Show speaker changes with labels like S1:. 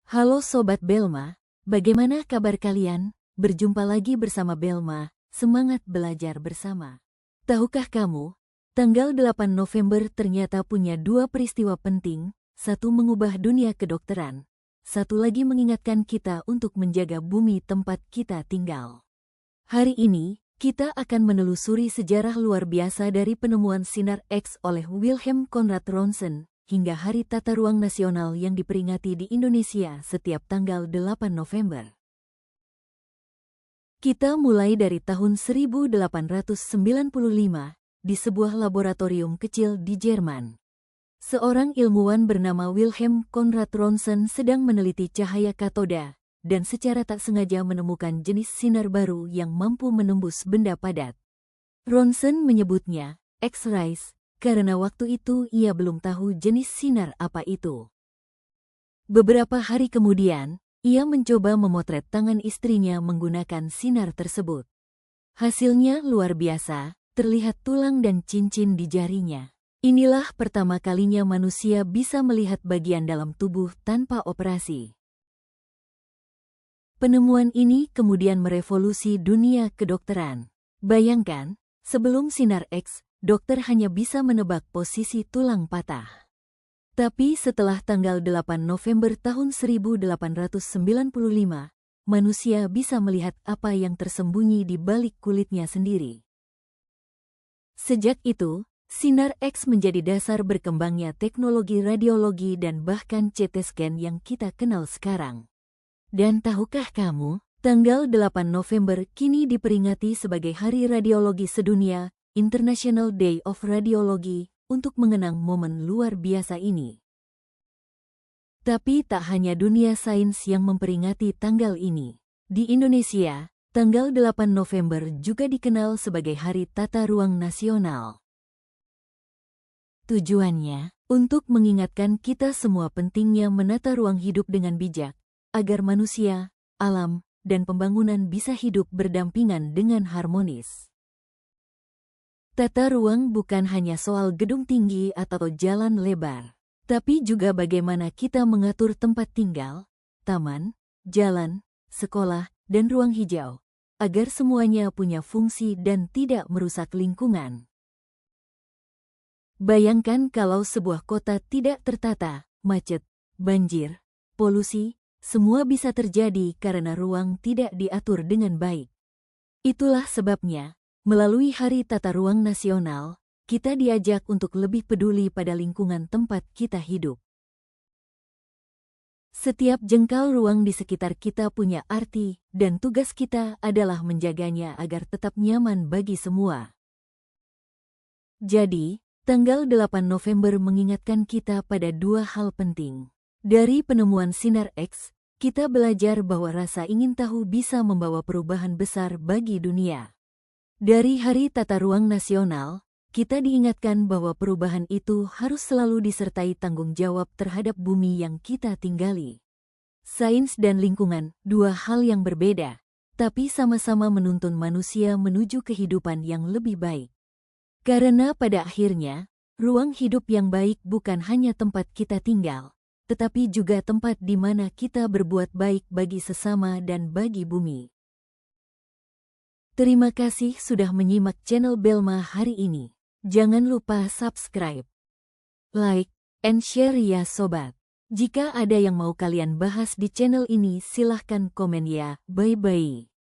S1: Halo Sobat Belma, bagaimana kabar kalian? Berjumpa lagi bersama Belma, semangat belajar bersama. Tahukah kamu, tanggal 8 November ternyata punya dua peristiwa penting, satu mengubah dunia kedokteran, satu lagi mengingatkan kita untuk menjaga bumi tempat kita tinggal. Hari ini, kita akan menelusuri sejarah luar biasa dari penemuan sinar X oleh Wilhelm Conrad Roentgen, hingga Hari Tata Ruang Nasional yang diperingati di Indonesia setiap tanggal 8 November. Kita mulai dari tahun 1895, di sebuah laboratorium kecil di Jerman. Seorang ilmuwan bernama Wilhelm Conrad Roentgen sedang meneliti cahaya katoda, dan secara tak sengaja menemukan jenis sinar baru yang mampu menembus benda padat. Roentgen menyebutnya X-rays, karena waktu itu ia belum tahu jenis sinar apa itu. Beberapa hari kemudian, ia mencoba memotret tangan istrinya menggunakan sinar tersebut. Hasilnya luar biasa, terlihat tulang dan cincin di jarinya. Inilah pertama kalinya manusia bisa melihat bagian dalam tubuh tanpa operasi. Penemuan ini kemudian merevolusi dunia kedokteran. Bayangkan, sebelum sinar X, dokter hanya bisa menebak posisi tulang patah. Tapi setelah tanggal 8 November tahun 1895, manusia bisa melihat apa yang tersembunyi di balik kulitnya sendiri. Sejak itu, sinar X menjadi dasar berkembangnya teknologi radiologi dan bahkan CT scan yang kita kenal sekarang. Dan tahukah kamu, tanggal 8 November kini diperingati sebagai Hari Radiologi Sedunia, International Day of Radiology, untuk mengenang momen luar biasa ini. Tapi tak hanya dunia sains yang memperingati tanggal ini. Di Indonesia, tanggal 8 November juga dikenal sebagai Hari Tata Ruang Nasional. Tujuannya, untuk mengingatkan kita semua pentingnya menata ruang hidup dengan bijak, agar manusia, alam, dan pembangunan bisa hidup berdampingan dengan harmonis. Tata ruang bukan hanya soal gedung tinggi atau jalan lebar, tapi juga bagaimana kita mengatur tempat tinggal, taman, jalan, sekolah, dan ruang hijau, agar semuanya punya fungsi dan tidak merusak lingkungan. Bayangkan kalau sebuah kota tidak tertata, macet, banjir, polusi, semua bisa terjadi karena ruang tidak diatur dengan baik. Itulah sebabnya, melalui Hari Tata Ruang Nasional, kita diajak untuk lebih peduli pada lingkungan tempat kita hidup. Setiap jengkal ruang di sekitar kita punya arti, dan tugas kita adalah menjaganya agar tetap nyaman bagi semua. Jadi, tanggal 8 November mengingatkan kita pada dua hal penting. Dari penemuan sinar X, kita belajar bahwa rasa ingin tahu bisa membawa perubahan besar bagi dunia. Dari Hari Tata Ruang Nasional, kita diingatkan bahwa perubahan itu harus selalu disertai tanggung jawab terhadap bumi yang kita tinggali. Sains dan lingkungan, dua hal yang berbeda, tapi sama-sama menuntun manusia menuju kehidupan yang lebih baik. Karena pada akhirnya, ruang hidup yang baik bukan hanya tempat kita tinggal, tetapi juga tempat di mana kita berbuat baik bagi sesama dan bagi bumi. Terima kasih sudah menyimak channel Belma hari ini. Jangan lupa subscribe, like, and share ya sobat. Jika ada yang mau kalian bahas di channel ini silahkan komen ya. Bye-bye.